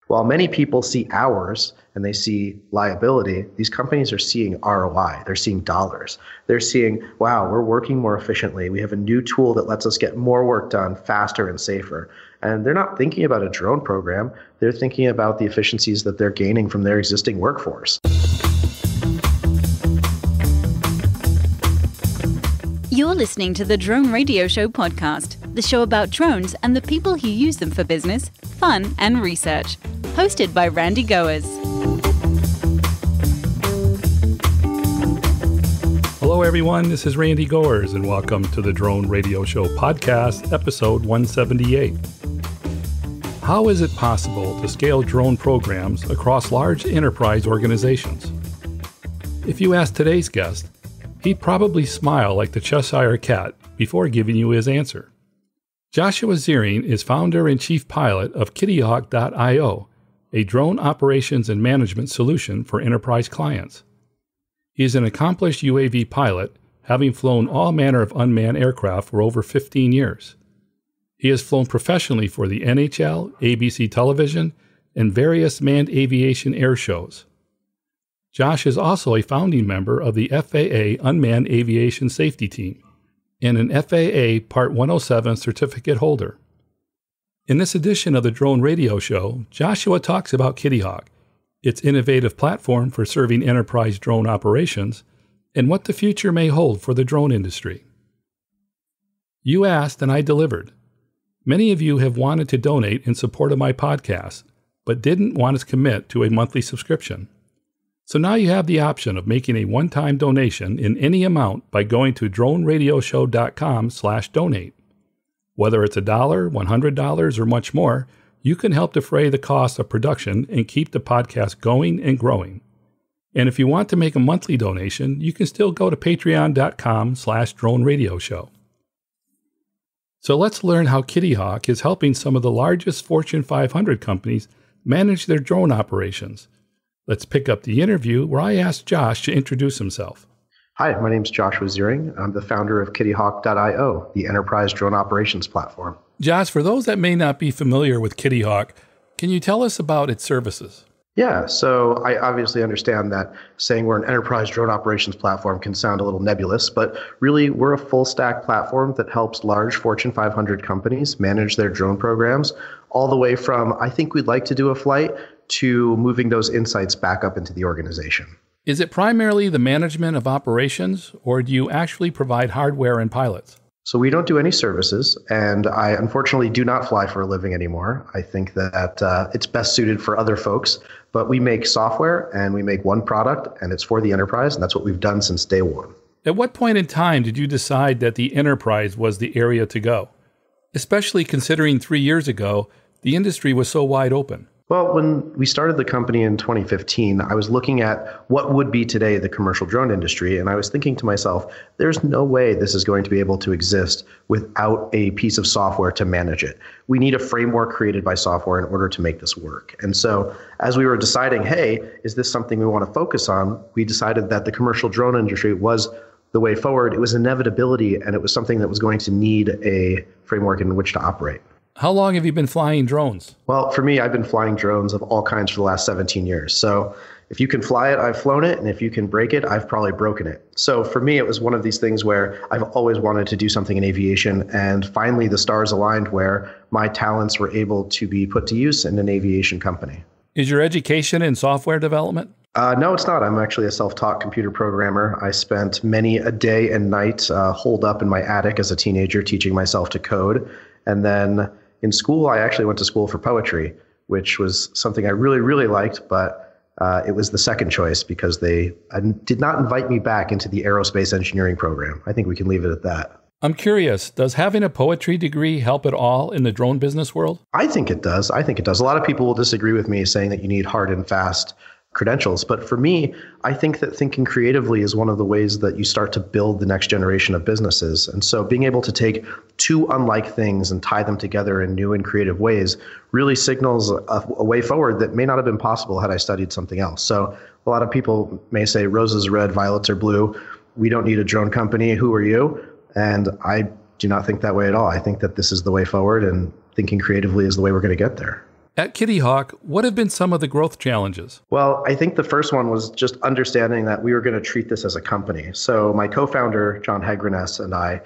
While many people see hours and they see liability, these companies are seeing ROI. They're seeing dollars. They're seeing, wow, we're working more efficiently. We have a new tool that lets us get more work done faster and safer. And they're not thinking about a drone program. They're thinking about the efficiencies that they're gaining from their existing workforce. You're listening to the Drone Radio Show podcast, the show about drones and the people who use them for business, fun, and research. Hosted by Randy Goers. Hello, everyone. This is Randy Goers, and welcome to the Drone Radio Show podcast, episode 178. How is it possible to scale drone programs across large enterprise organizations? If you ask today's guest, he'd probably smile like the Cheshire cat before giving you his answer. Joshua Ziering is founder and chief pilot of Kittyhawk.io, a drone operations and management solution for enterprise clients. He is an accomplished UAV pilot, having flown all manner of unmanned aircraft for over 15 years. He has flown professionally for the NHL, ABC Television, and various manned aviation airshows. Josh is also a founding member of the FAA Unmanned Aviation Safety Team and an FAA Part 107 certificate holder. In this edition of the Drone Radio Show, Joshua talks about Kittyhawk, its innovative platform for serving enterprise drone operations, and what the future may hold for the drone industry. You asked and I delivered. Many of you have wanted to donate in support of my podcast, but didn't want to commit to a monthly subscription. So now you have the option of making a one-time donation in any amount by going to droneradioshow.com/donate. Whether it's $1, $100, or much more, you can help defray the cost of production and keep the podcast going and growing. And if you want to make a monthly donation, you can still go to patreon.com/droneradioshow. So let's learn how Kittyhawk is helping some of the largest Fortune 500 companies manage their drone operations. Let's pick up the interview where I asked Josh to introduce himself. Hi, my name is Joshua Ziering. I'm the founder of Kittyhawk.io, the enterprise drone operations platform. Josh, for those that may not be familiar with Kittyhawk, can you tell us about its services? Yeah, so I obviously understand that saying we're an enterprise drone operations platform can sound a little nebulous, but really we're a full stack platform that helps large Fortune 500 companies manage their drone programs, all the way from I think we'd like to do a flight to moving those insights back up into the organization. Is it primarily the management of operations, or do you actually provide hardware and pilots? So we don't do any services, and I unfortunately do not fly for a living anymore. I think that it's best suited for other folks, but we make software and we make one product, and it's for the enterprise, and that's what we've done since day one. At what point in time did you decide that the enterprise was the area to go? Especially considering 3 years ago, the industry was so wide open. Well, when we started the company in 2015, I was looking at what would be today the commercial drone industry, and I was thinking to myself, there's no way this is going to be able to exist without a piece of software to manage it. We need a framework created by software in order to make this work. And so as we were deciding, hey, is this something we want to focus on, we decided that the commercial drone industry was the way forward. It was an inevitability, and it was something that was going to need a framework in which to operate. How long have you been flying drones? Well, for me, I've been flying drones of all kinds for the last 17 years. So if you can fly it, I've flown it. And if you can break it, I've probably broken it. So for me, it was one of these things where I've always wanted to do something in aviation. And finally, the stars aligned where my talents were able to be put to use in an aviation company. Is your education in software development? No, it's not. I'm actually a self-taught computer programmer. I spent many a day and night holed up in my attic as a teenager teaching myself to code. And then in school, I actually went to school for poetry, which was something I really, really liked, but it was the second choice because they did not invite me back into the aerospace engineering program. I think we can leave it at that. I'm curious, does having a poetry degree help at all in the drone business world? I think it does. A lot of people will disagree with me saying that you need hard and fast credentials. But for me, I think that thinking creatively is one of the ways that you start to build the next generation of businesses. And so being able to take two unlike things and tie them together in new and creative ways really signals a way forward that may not have been possible had I studied something else. So a lot of people may say roses are red, violets are blue. We don't need a drone company. Who are you? And I do not think that way at all. I think that this is the way forward, and thinking creatively is the way we're going to get there. At Kittyhawk, what have been some of the growth challenges? Well, I think the first one was just understanding that we were going to treat this as a company. So my co-founder, John Hegrenes, and I,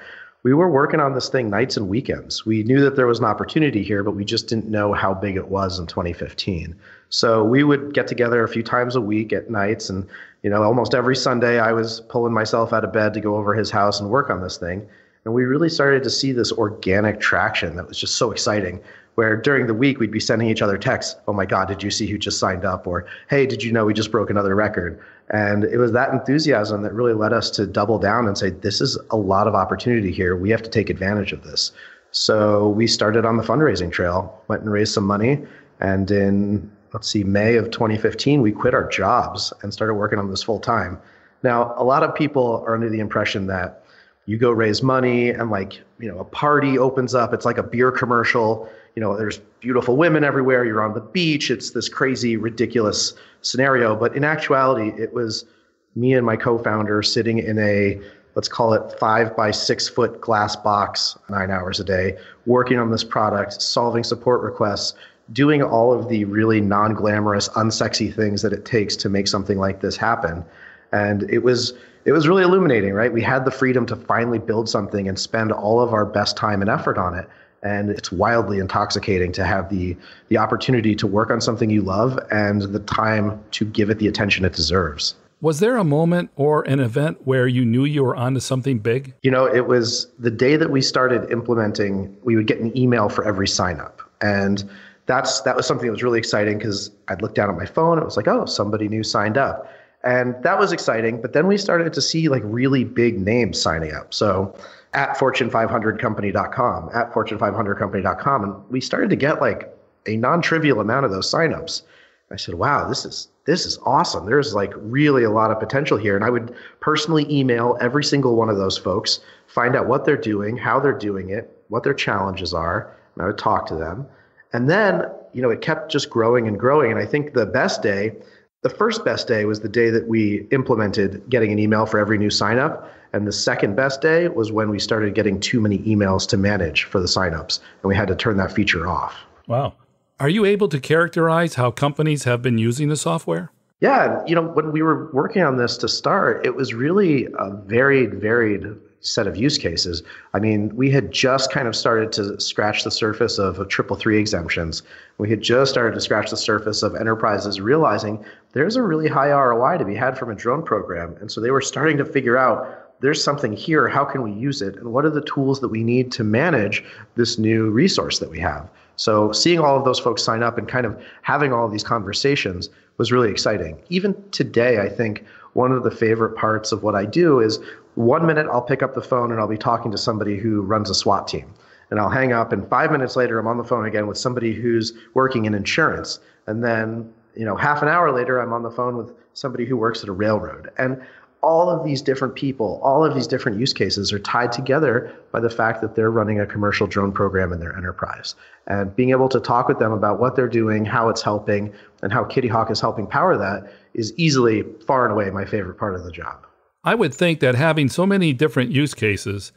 we were working on this thing nights and weekends. We knew that there was an opportunity here, but we just didn't know how big it was in 2015. So we would get together a few times a week at nights, and almost every Sunday I was pulling myself out of bed to go over his house and work on this thing. And we really started to see this organic traction that was just so exciting, where during the week we'd be sending each other texts, "Oh my God, did you see who just signed up?" Or, "Hey, did you know we just broke another record?" And it was that enthusiasm that really led us to double down and say, this is a lot of opportunity here. We have to take advantage of this. So we started on the fundraising trail, went and raised some money. And in, May of 2015, we quit our jobs and started working on this full time. Now, a lot of people are under the impression that you go raise money and a party opens up. It's like a beer commercial. There's beautiful women everywhere. You're on the beach. It's this crazy, ridiculous scenario. But in actuality, it was me and my co-founder sitting in a, let's call it 5 by 6 foot glass box, 9 hours a day, working on this product, solving support requests, doing all of the really non-glamorous, unsexy things that it takes to make something like this happen. And it was really illuminating, right? We had the freedom to finally build something and spend all of our best time and effort on it. And it's wildly intoxicating to have the opportunity to work on something you love and the time to give it the attention it deserves. Was there a moment or an event where you knew you were onto something big? It was the day that we started implementing, we would get an email for every sign up. And that was something that was really exciting because I'd look down at my phone. It was like, oh, somebody new signed up. And that was exciting. But then we started to see really big names signing up. So at fortune500company.com, at fortune500company.com. And we started to get a non-trivial amount of those signups. I said, wow, this is awesome. There's really a lot of potential here. And I would personally email every single one of those folks, find out what they're doing, how they're doing it, what their challenges are. And I would talk to them. And then, it kept just growing and growing. And I think the first best day was the day that we implemented getting an email for every new sign up. And the second best day was when we started getting too many emails to manage for the signups. And we had to turn that feature off. Wow. Are you able to characterize how companies have been using the software? Yeah. When we were working on this to start, it was really a varied set of use cases. We had just kind of started to scratch the surface of 333 exemptions. We had just started to scratch the surface of enterprises realizing there's a really high ROI to be had from a drone program. And so they were starting to figure out there's something here. How can we use it? And what are the tools that we need to manage this new resource that we have? So seeing all of those folks sign up and kind of having all of these conversations was really exciting. Even today, I think one of the favorite parts of what I do is 1 minute I'll pick up the phone and I'll be talking to somebody who runs a SWAT team. And I'll hang up, and 5 minutes later I'm on the phone again with somebody who's working in insurance. And then, half an hour later I'm on the phone with somebody who works at a railroad. And all of these different people, all of these different use cases are tied together by the fact that they're running a commercial drone program in their enterprise. And being able to talk with them about what they're doing, how it's helping, and how Kittyhawk is helping power that is easily, far and away, my favorite part of the job. I would think that having so many different use cases,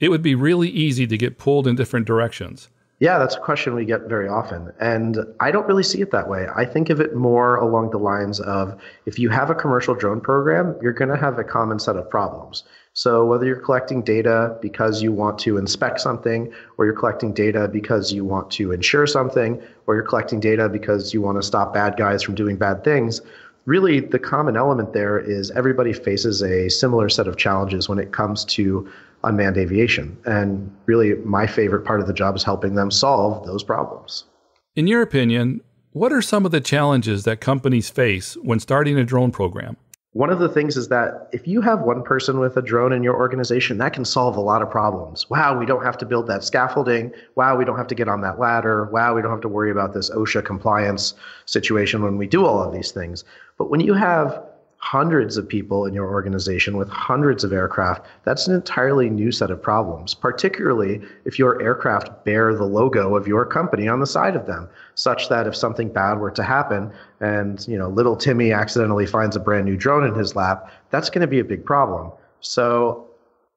it would be really easy to get pulled in different directions. Yeah, that's a question we get very often. And I don't really see it that way. I think of it more along the lines of if you have a commercial drone program, you're going to have a common set of problems. So whether you're collecting data because you want to inspect something, or you're collecting data because you want to insure something, or you're collecting data because you want to stop bad guys from doing bad things, really the common element there is everybody faces a similar set of challenges when it comes to unmanned aviation. And really, my favorite part of the job is helping them solve those problems. In your opinion, what are some of the challenges that companies face when starting a drone program? One of the things is that if you have one person with a drone in your organization, that can solve a lot of problems. Wow, we don't have to build that scaffolding. Wow, we don't have to get on that ladder. Wow, we don't have to worry about this OSHA compliance situation when we do all of these things. But when you have hundreds of people in your organization with hundreds of aircraft, that's an entirely new set of problems, particularly if your aircraft bear the logo of your company on the side of them, such that if something bad were to happen and, little Timmy accidentally finds a brand new drone in his lap, that's going to be a big problem. So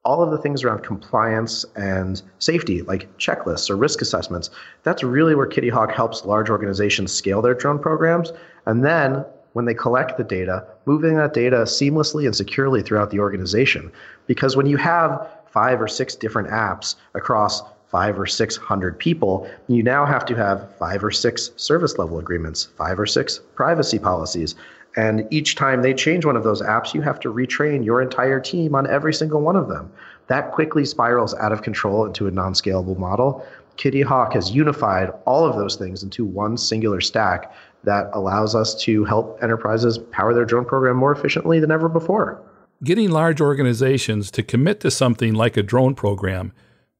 all of the things around compliance and safety, like checklists or risk assessments, that's really where Kittyhawk helps large organizations scale their drone programs. And then when they collect the data, moving that data seamlessly and securely throughout the organization. Because when you have 5 or 6 different apps across 500 or 600 people, you now have to have 5 or 6 service level agreements, 5 or 6 privacy policies. And each time they change one of those apps, you have to retrain your entire team on every single one of them. That quickly spirals out of control into a non-scalable model. Kittyhawk has unified all of those things into one singular stack that allows us to help enterprises power their drone program more efficiently than ever before. Getting large organizations to commit to something like a drone program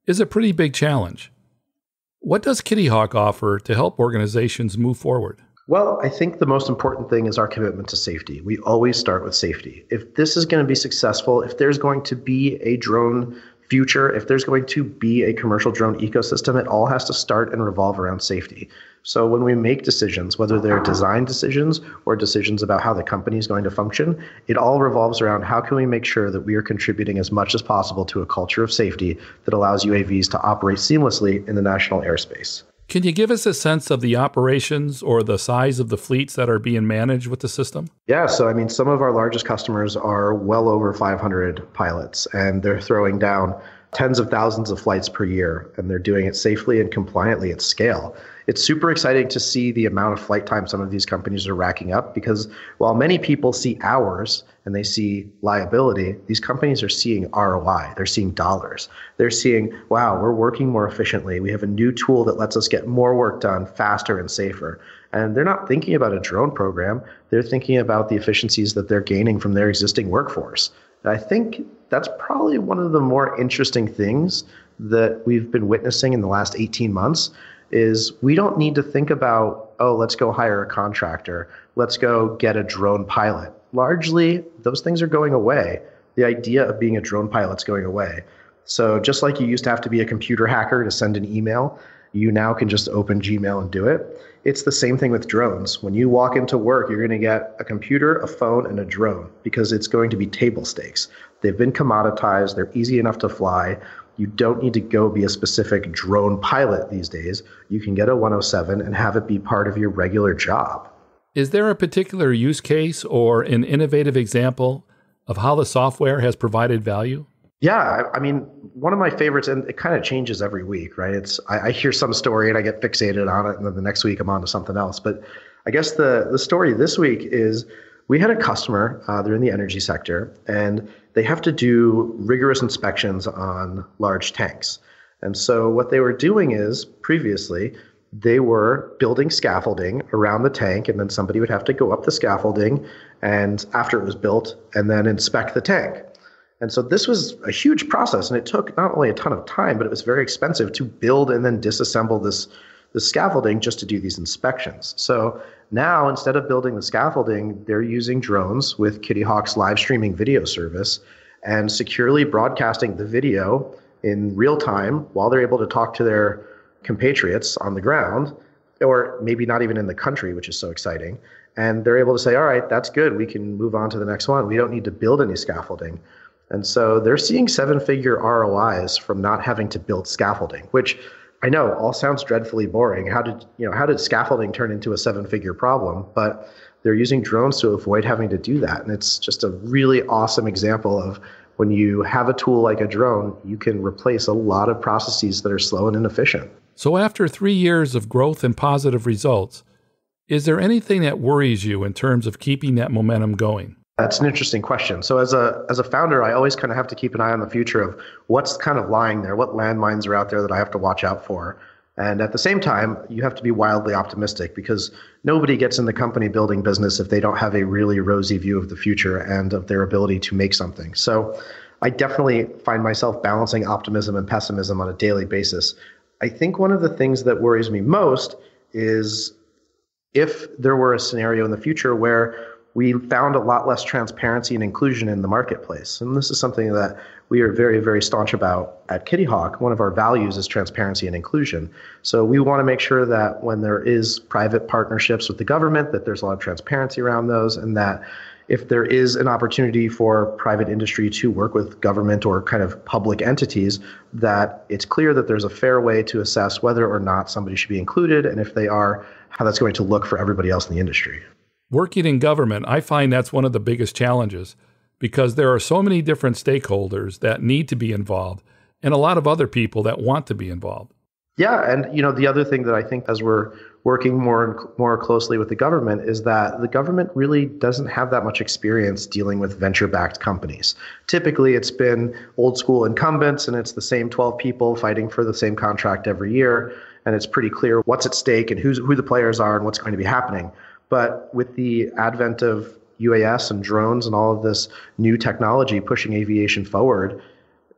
is a pretty big challenge. What does Kittyhawk offer to help organizations move forward? Well, I think the most important thing is our commitment to safety. We always start with safety. If this is going to be successful, if there's going to be a drone future, if there's going to be a commercial drone ecosystem, it all has to start and revolve around safety. So when we make decisions, whether they're design decisions or decisions about how the company is going to function, it all revolves around how can we make sure that we are contributing as much as possible to a culture of safety that allows UAVs to operate seamlessly in the national airspace. Can you give us a sense of the operations or the size of the fleets that are being managed with the system? Yeah, so I mean, some of our largest customers are well over 500 pilots, and they're throwing down tens of thousands of flights per year, and they're doing it safely and compliantly at scale. It's super exciting to see the amount of flight time some of these companies are racking up, because while many people see hours and they see liability, these companies are seeing ROI. They're seeing dollars. They're seeing, wow, we're working more efficiently. We have a new tool that lets us get more work done faster and safer. And they're not thinking about a drone program. They're thinking about the efficiencies that they're gaining from their existing workforce. And I think that's probably one of the more interesting things that we've been witnessing in the last 18 months is we don't need to think about, oh, let's go hire a contractor. Let's go get a drone pilot. Largely, those things are going away. The idea of being a drone pilot's going away. So just like you used to have to be a computer hacker to send an email, you now can just open Gmail and do it. It's the same thing with drones. When you walk into work, you're going to get a computer, a phone, and a drone because it's going to be table stakes. They've been commoditized. They're easy enough to fly. You don't need to go be a specific drone pilot these days. You can get a 107 and have it be part of your regular job. Is there a particular use case or an innovative example of how the software has provided value? Yeah, I mean, one of my favorites, and it kind of changes every week, right? I hear some story and I get fixated on it, and then the next week I'm on to something else. But I guess the story this week is we had a customer, they're in the energy sector, and they have to do rigorous inspections on large tanks. And so what they were doing is, previously, they were building scaffolding around the tank, and then somebody would have to go up the scaffolding and after it was built and then inspect the tank. And so this was a huge process, and it took not only a ton of time, but it was very expensive to build and then disassemble this scaffolding just to do these inspections. So now, instead of building the scaffolding, they're using drones with Kittyhawk's live streaming video service and securely broadcasting the video in real time while they're able to talk to their compatriots on the ground, or maybe not even in the country, which is so exciting. And they're able to say, all right, that's good. We can move on to the next one. We don't need to build any scaffolding. And so they're seeing 7-figure ROIs from not having to build scaffolding, which I know all sounds dreadfully boring. How did scaffolding turn into a 7-figure problem? But they're using drones to avoid having to do that. And it's just a really awesome example of when you have a tool like a drone, you can replace a lot of processes that are slow and inefficient. So after 3 years of growth and positive results, is there anything that worries you in terms of keeping that momentum going? That's an interesting question. So as a founder, I always kind of have to keep an eye on the future of what's kind of lying there, what landmines are out there that I have to watch out for. And at the same time, you have to be wildly optimistic because nobody gets in the company building business if they don't have a really rosy view of the future and of their ability to make something. So I definitely find myself balancing optimism and pessimism on a daily basis. I think one of the things that worries me most is if there were a scenario in the future where we found a lot less transparency and inclusion in the marketplace. And this is something that we are very, very staunch about at Kittyhawk. One of our values is transparency and inclusion. So we want to make sure that when there is private partnerships with the government, that there's a lot of transparency around those, and that if there is an opportunity for private industry to work with government or kind of public entities, that it's clear that there's a fair way to assess whether or not somebody should be included, and if they are, how that's going to look for everybody else in the industry. Working in government, I find that's one of the biggest challenges because there are so many different stakeholders that need to be involved and a lot of other people that want to be involved. Yeah, and the other thing that I think as we're working more and more closely with the government is that the government really doesn't have that much experience dealing with venture-backed companies. Typically, it's been old school incumbents, and it's the same 12 people fighting for the same contract every year, and it's pretty clear what's at stake and who the players are and what's going to be happening. But with the advent of UAS and drones and all of this new technology pushing aviation forward,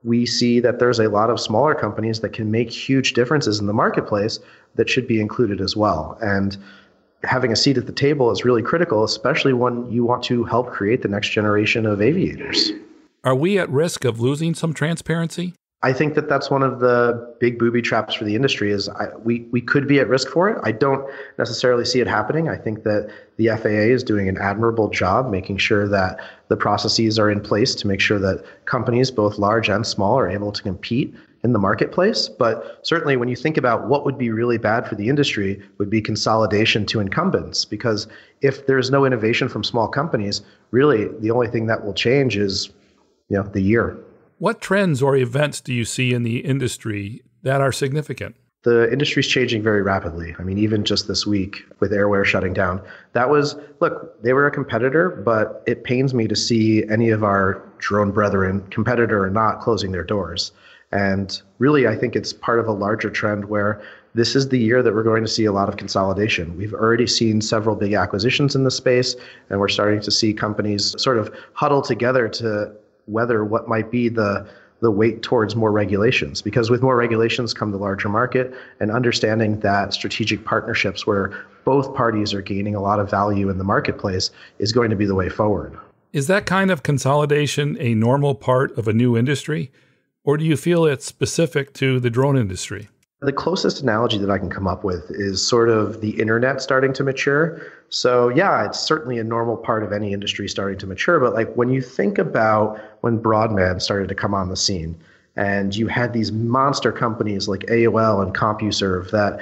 we see that there's a lot of smaller companies that can make huge differences in the marketplace that should be included as well. And having a seat at the table is really critical, especially when you want to help create the next generation of aviators. Are we at risk of losing some transparency? I think that that's one of the big booby traps for the industry is we could be at risk for it. I don't necessarily see it happening. I think that the FAA is doing an admirable job making sure that the processes are in place to make sure that companies, both large and small, are able to compete in the marketplace. But certainly when you think about what would be really bad for the industry would be consolidation to incumbents, because if there's no innovation from small companies, really the only thing that will change is, the year. What trends or events do you see in the industry that are significant? The industry is changing very rapidly. I mean, even just this week with Airware shutting down, they were a competitor, but it pains me to see any of our drone brethren, competitor or not, closing their doors. And really, I think it's part of a larger trend where this is the year that we're going to see a lot of consolidation. We've already seen several big acquisitions in the space, and we're starting to see companies sort of huddle together to weather what might be the weight towards more regulations, because with more regulations come the larger market, and understanding that strategic partnerships where both parties are gaining a lot of value in the marketplace is going to be the way forward. Is that kind of consolidation a normal part of a new industry, or do you feel it's specific to the drone industry? The closest analogy that I can come up with is sort of the internet starting to mature. So yeah, it's certainly a normal part of any industry starting to mature. But when you think about when broadband started to come on the scene, and you had these monster companies like AOL and CompuServe that,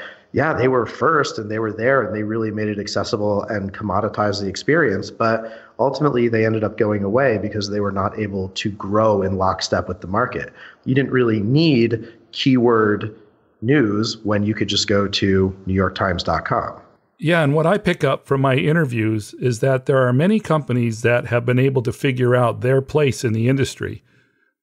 they were first and they were there and they really made it accessible and commoditized the experience. But ultimately, they ended up going away because they were not able to grow in lockstep with the market. You didn't really need keyword news when you could just go to NewYorkTimes.com. Yeah, and what I pick up from my interviews is that there are many companies that have been able to figure out their place in the industry,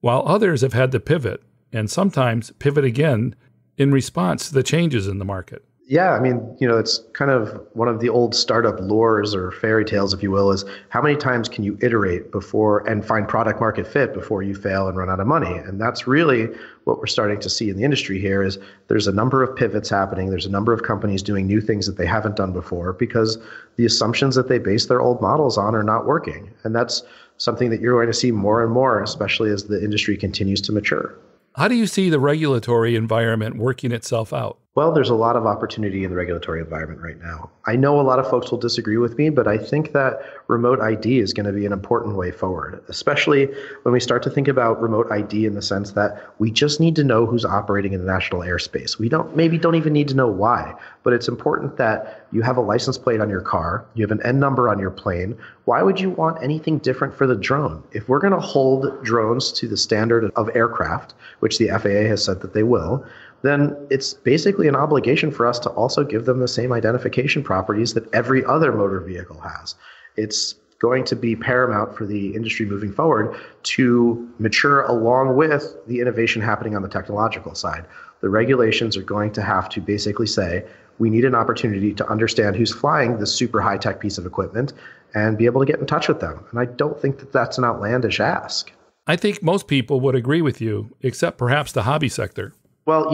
while others have had to pivot, and sometimes pivot again in response to the changes in the market. Yeah, I mean, it's kind of one of the old startup lores or fairy tales, if you will, is how many times can you iterate before and find product market fit before you fail and run out of money? And that's really what we're starting to see in the industry here is there's a number of pivots happening. There's a number of companies doing new things that they haven't done before because the assumptions that they base their old models on are not working. And that's something that you're going to see more and more, especially as the industry continues to mature. How do you see the regulatory environment working itself out? Well, there's a lot of opportunity in the regulatory environment right now. I know a lot of folks will disagree with me, but I think that remote ID is going to be an important way forward, especially when we start to think about remote ID in the sense that we just need to know who's operating in the national airspace. We don't even need to know why, but it's important that you have a license plate on your car, you have an N number on your plane. Why would you want anything different for the drone? If we're going to hold drones to the standard of aircraft, which the FAA has said that they will, then it's basically an obligation for us to also give them the same identification properties that every other motor vehicle has. It's going to be paramount for the industry moving forward to mature along with the innovation happening on the technological side. The regulations are going to have to basically say, we need an opportunity to understand who's flying this super high-tech piece of equipment and be able to get in touch with them. And I don't think that that's an outlandish ask. I think most people would agree with you, except perhaps the hobby sector. Well,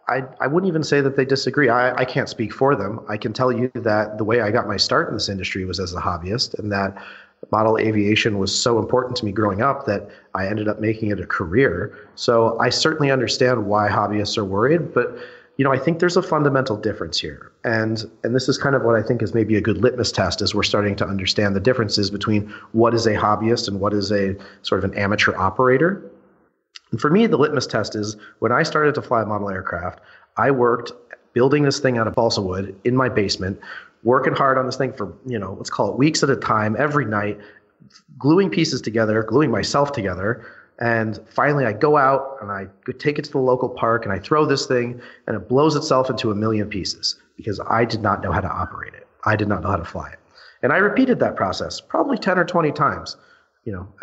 I wouldn't even say that they disagree. I can't speak for them. I can tell you that the way I got my start in this industry was as a hobbyist, and that model aviation was so important to me growing up that I ended up making it a career. So I certainly understand why hobbyists are worried, but I think there's a fundamental difference here. And this is kind of what I think is maybe a good litmus test as we're starting to understand the differences between what is a hobbyist and what is a sort of an amateur operator. And for me, the litmus test is when I started to fly model aircraft, I worked building this thing out of balsa wood in my basement, working hard on this thing for, let's call it weeks at a time, every night, gluing pieces together, gluing myself together. And finally, I go out and I take it to the local park and I throw this thing and it blows itself into a million pieces because I did not know how to operate it. I did not know how to fly it. And I repeated that process probably 10 or 20 times.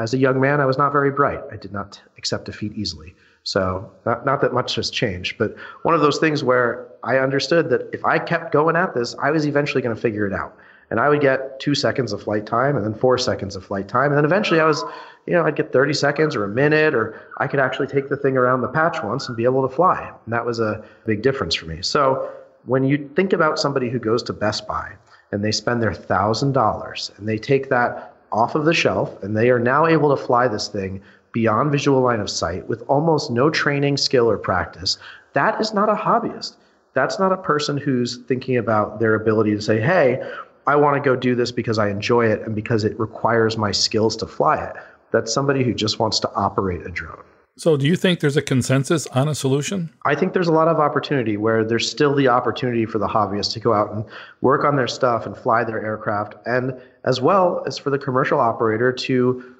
As a young man, I was not very bright. I did not accept defeat easily. So not that much has changed, but one of those things where I understood that if I kept going at this, I was eventually going to figure it out. And I would get 2 seconds of flight time and then 4 seconds of flight time. And then eventually I'd get 30 seconds or a minute, or I could actually take the thing around the patch once and be able to fly. And that was a big difference for me. So when you think about somebody who goes to Best Buy and they spend their $1,000 and they take that off of the shelf and they are now able to fly this thing beyond visual line of sight with almost no training, skill, or practice, that is not a hobbyist. That's not a person who's thinking about their ability to say, hey, I want to go do this because I enjoy it and because it requires my skills to fly it. That's somebody who just wants to operate a drone. So do you think there's a consensus on a solution? I think there's a lot of opportunity where there's still the opportunity for the hobbyist to go out and work on their stuff and fly their aircraft, and as well as for the commercial operator to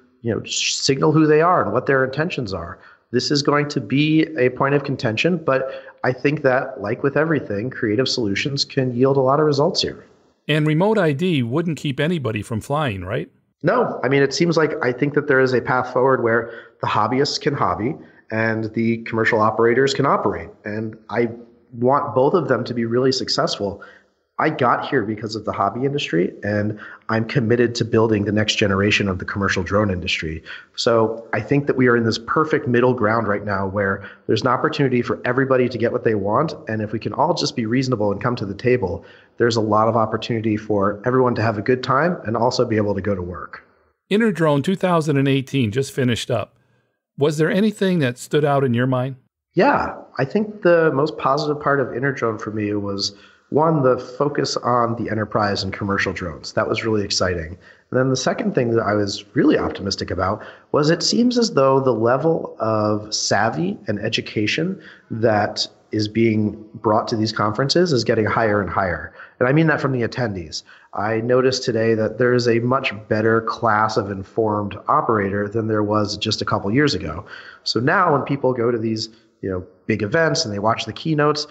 signal who they are and what their intentions are. This is going to be a point of contention, but I think that, like with everything, creative solutions can yield a lot of results here. And remote ID wouldn't keep anybody from flying, right? No. I mean, it seems like I think that there is a path forward where the hobbyists can hobby and the commercial operators can operate. And I want both of them to be really successful. I got here because of the hobby industry, and I'm committed to building the next generation of the commercial drone industry. So I think that we are in this perfect middle ground right now where there's an opportunity for everybody to get what they want. And if we can all just be reasonable and come to the table, there's a lot of opportunity for everyone to have a good time and also be able to go to work. Interdrone 2018 just finished up. Was there anything that stood out in your mind? Yeah, I think the most positive part of Interdrone for me was, one, the focus on the enterprise and commercial drones. That was really exciting. And then the second thing that I was really optimistic about was it seems as though the level of savvy and education that is being brought to these conferences is getting higher and higher. And I mean that from the attendees. I noticed today that there is a much better class of informed operator than there was just a couple years ago. So now when people go to these big events and they watch the keynotes,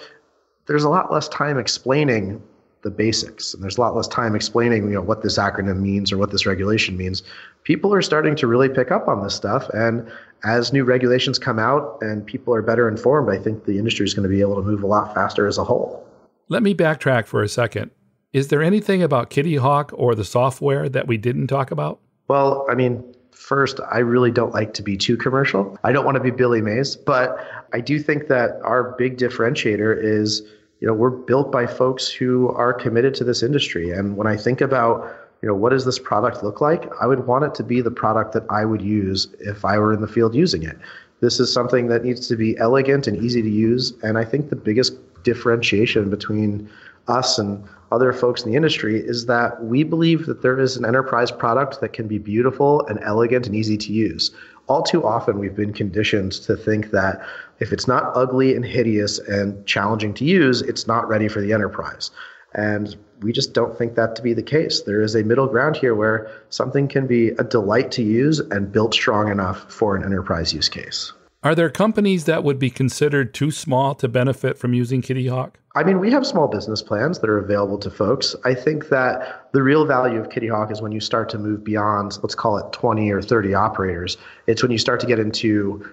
there's a lot less time explaining the basics, and there's a lot less time explaining what this acronym means or what this regulation means. People are starting to really pick up on this stuff, and as new regulations come out and people are better informed, I think the industry is going to be able to move a lot faster as a whole. Let me backtrack for a second. Is there anything about Kittyhawk or the software that we didn't talk about? Well, I mean, first, I really don't like to be too commercial. I don't want to be Billy Mays, but I do think that our big differentiator is, we're built by folks who are committed to this industry. And when I think about, what does this product look like? I would want it to be the product that I would use if I were in the field using it. This is something that needs to be elegant and easy to use. And I think the biggest differentiation between us and other folks in the industry is that we believe that there is an enterprise product that can be beautiful and elegant and easy to use. All too often, we've been conditioned to think that if it's not ugly and hideous and challenging to use, it's not ready for the enterprise. And we just don't think that to be the case. There is a middle ground here where something can be a delight to use and built strong enough for an enterprise use case. Are there companies that would be considered too small to benefit from using Kittyhawk? I mean, we have small business plans that are available to folks. I think that the real value of Kittyhawk is when you start to move beyond, let's call it 20 or 30 operators. It's when you start to get into,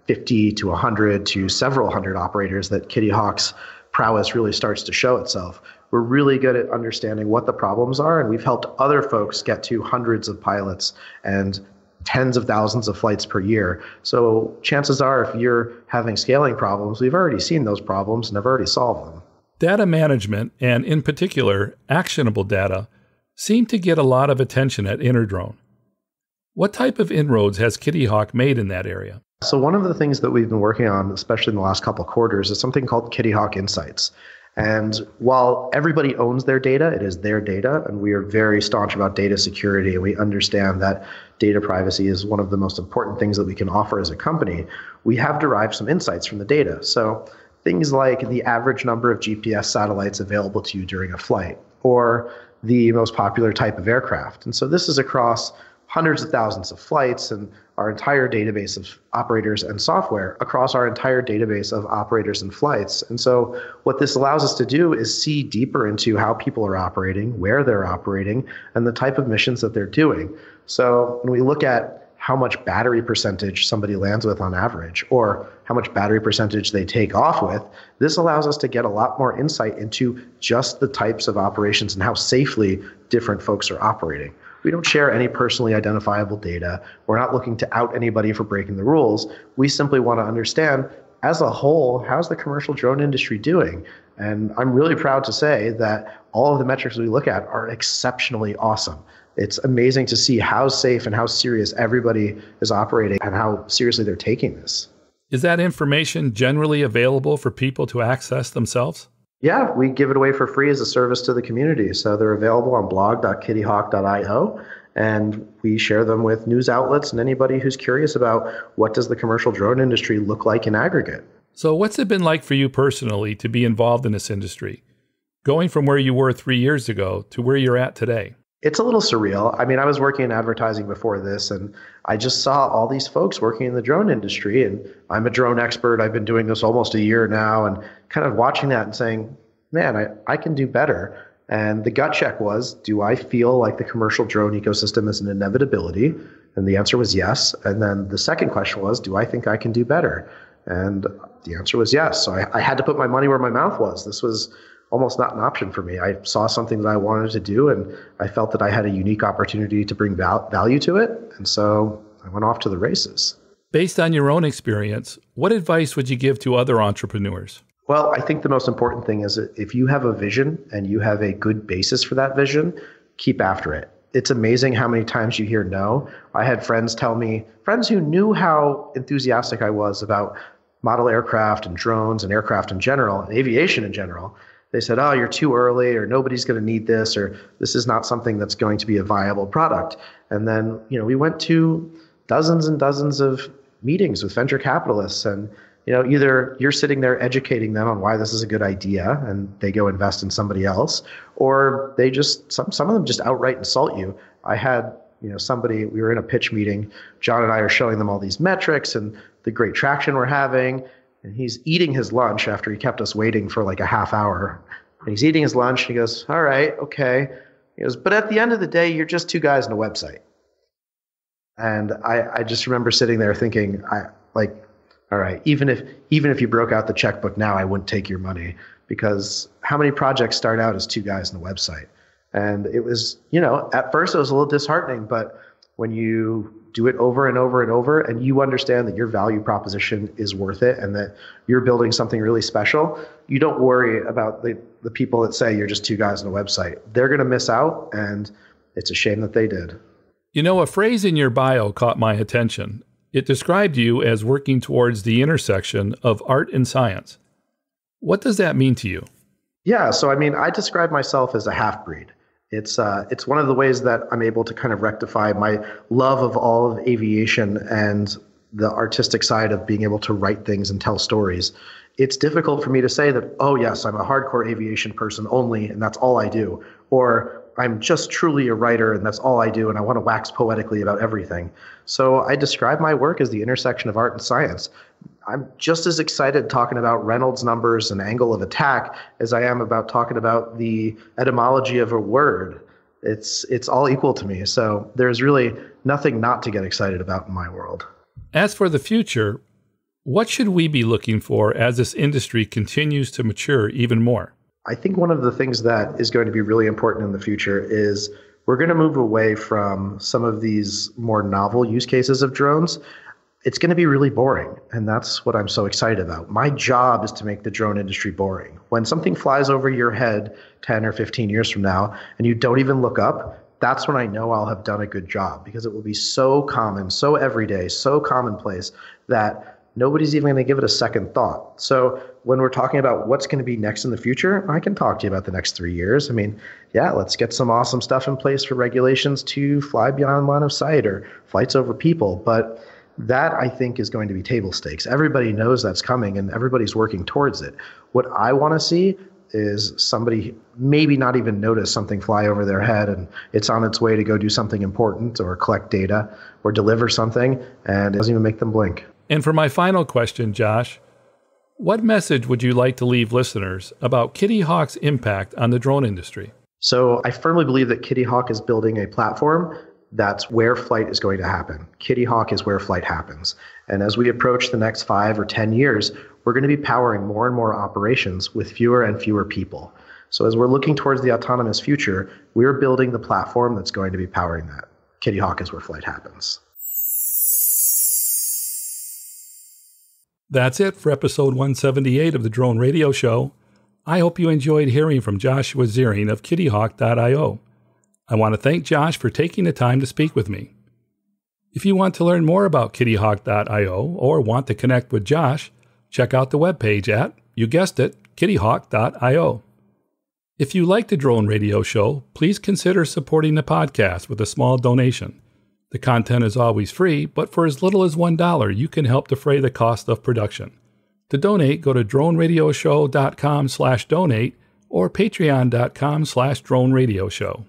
50 to 100 to several hundred operators that Kittyhawk's prowess really starts to show itself. We're really good at understanding what the problems are, and we've helped other folks get to hundreds of pilots and tens of thousands of flights per year. So chances are, if you're having scaling problems, we've already seen those problems and have already solved them. Data management, and in particular, actionable data, seem to get a lot of attention at Interdrone. What type of inroads has Kittyhawk made in that area? So one of the things that we've been working on, especially in the last couple of quarters, is something called Kittyhawk Insights. And while everybody owns their data, it is their data, and we are very staunch about data security, and we understand that data privacy is one of the most important things that we can offer as a company. We have derived some insights from the data. So things like the average number of GPS satellites available to you during a flight, or the most popular type of aircraft. And so this is across hundreds of thousands of flights and our entire database of operators and software across our entire database of operators and flights. And so what this allows us to do is see deeper into how people are operating, where they're operating, and the type of missions that they're doing. So when we look at how much battery percentage somebody lands with on average, or how much battery percentage they take off with, this allows us to get a lot more insight into just the types of operations and how safely different folks are operating. We don't share any personally identifiable data. We're not looking to out anybody for breaking the rules. We simply want to understand, as a whole, how's the commercial drone industry doing? And I'm really proud to say that all of the metrics we look at are exceptionally awesome. It's amazing to see how safe and how serious everybody is operating and how seriously they're taking this. Is that information generally available for people to access themselves? Yeah, we give it away for free as a service to the community. So they're available on blog.kittyhawk.io, and we share them with news outlets and anybody who's curious about what does the commercial drone industry look like in aggregate. So what's it been like for you personally to be involved in this industry, going from where you were 3 years ago to where you're at today? It's a little surreal. I mean, I was working in advertising before this, and I just saw all these folks working in the drone industry, and I'm a drone expert. I've been doing this almost a year now, and kind of watching that and saying, man, I can do better. And the gut check was, do I feel like the commercial drone ecosystem is an inevitability? And the answer was yes. And then the second question was, do I think I can do better? And the answer was yes. So I had to put my money where my mouth was. This was almost not an option for me. I saw something that I wanted to do, and I felt that I had a unique opportunity to bring value to it. And so I went off to the races. Based on your own experience, what advice would you give to other entrepreneurs? Well, I think the most important thing is that if you have a vision and you have a good basis for that vision, keep after it. It's amazing how many times you hear no. I had friends tell me, friends who knew how enthusiastic I was about model aircraft and drones and aircraft in general, and aviation in general. They said, oh, you're too early, or nobody's going to need this, or this is not something that's going to be a viable product. And then, we went to dozens and dozens of meetings with venture capitalists, and either you're sitting there educating them on why this is a good idea and they go invest in somebody else, or they just, some of them just outright insult you. I had, somebody, we were in a pitch meeting, John and I are showing them all these metrics and the great traction we're having, and he's eating his lunch after he kept us waiting for like a half hour. And he's eating his lunch and he goes, all right, okay. He goes, but at the end of the day, you're just two guys on a website. And I just remember sitting there thinking, all right, even if you broke out the checkbook now, I wouldn't take your money, because how many projects start out as two guys on the website? And it was, at first it was a little disheartening, but when you do it over and over and over, and you understand that your value proposition is worth it and that you're building something really special, you don't worry about the people that say you're just two guys on a website. They're going to miss out, and it's a shame that they did. A phrase in your bio caught my attention. It described you as working towards the intersection of art and science. What does that mean to you? Yeah, so I describe myself as a half-breed. It's one of the ways that I'm able to kind of rectify my love of all of aviation and the artistic side of being able to write things and tell stories. It's difficult for me to say that, oh yes, I'm a hardcore aviation person only, and that's all I do. Or I'm just truly a writer, and that's all I do, and I want to wax poetically about everything. So I describe my work as the intersection of art and science. I'm just as excited talking about Reynolds numbers and angle of attack as I am about talking about the etymology of a word. It's all equal to me. So there's really nothing not to get excited about in my world. As for the future, what should we be looking for as this industry continues to mature even more? I think one of the things that is going to be really important in the future is we're going to move away from some of these more novel use cases of drones. It's going to be really boring, and that's what I'm so excited about. My job is to make the drone industry boring. When something flies over your head 10 or 15 years from now and you don't even look up, that's when I know I'll have done a good job, because it will be so common, so everyday, so commonplace that nobody's even going to give it a second thought. So when we're talking about what's going to be next in the future, I can talk to you about the next 3 years. I mean, yeah, let's get some awesome stuff in place for regulations to fly beyond line of sight or flights over people. But that, I think, is going to be table stakes. Everybody knows that's coming and everybody's working towards it. What I want to see is somebody maybe not even notice something fly over their head and it's on its way to go do something important or collect data or deliver something, and it doesn't even make them blink. And for my final question, Josh, what message would you like to leave listeners about Kittyhawk's impact on the drone industry? So I firmly believe that Kittyhawk is building a platform that's where flight is going to happen. Kittyhawk is where flight happens. And as we approach the next 5 or 10 years, we're going to be powering more and more operations with fewer and fewer people. So as we're looking towards the autonomous future, we're building the platform that's going to be powering that. Kittyhawk is where flight happens. That's it for episode 178 of the Drone Radio Show. I hope you enjoyed hearing from Joshua Ziering of Kittyhawk.io. I want to thank Josh for taking the time to speak with me. If you want to learn more about Kittyhawk.io or want to connect with Josh, check out the webpage at, you guessed it, Kittyhawk.io. If you like the Drone Radio Show, please consider supporting the podcast with a small donation. The content is always free, but for as little as $1, you can help defray the cost of production. To donate, go to droneradioshow.com/donate or patreon.com/droneradioshow.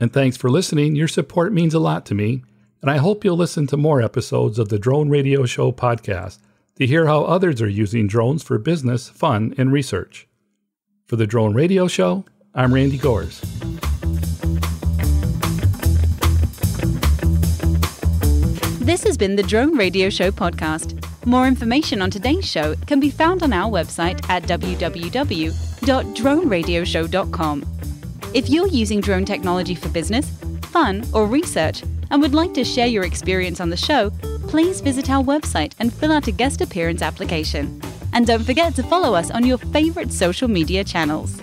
And thanks for listening. Your support means a lot to me, and I hope you'll listen to more episodes of the Drone Radio Show podcast to hear how others are using drones for business, fun, and research. For the Drone Radio Show, I'm Randy Gores. This has been the Drone Radio Show podcast. More information on today's show can be found on our website at www.droneradioshow.com. If you're using drone technology for business, fun, or research and would like to share your experience on the show, please visit our website and fill out a guest appearance application. And don't forget to follow us on your favorite social media channels.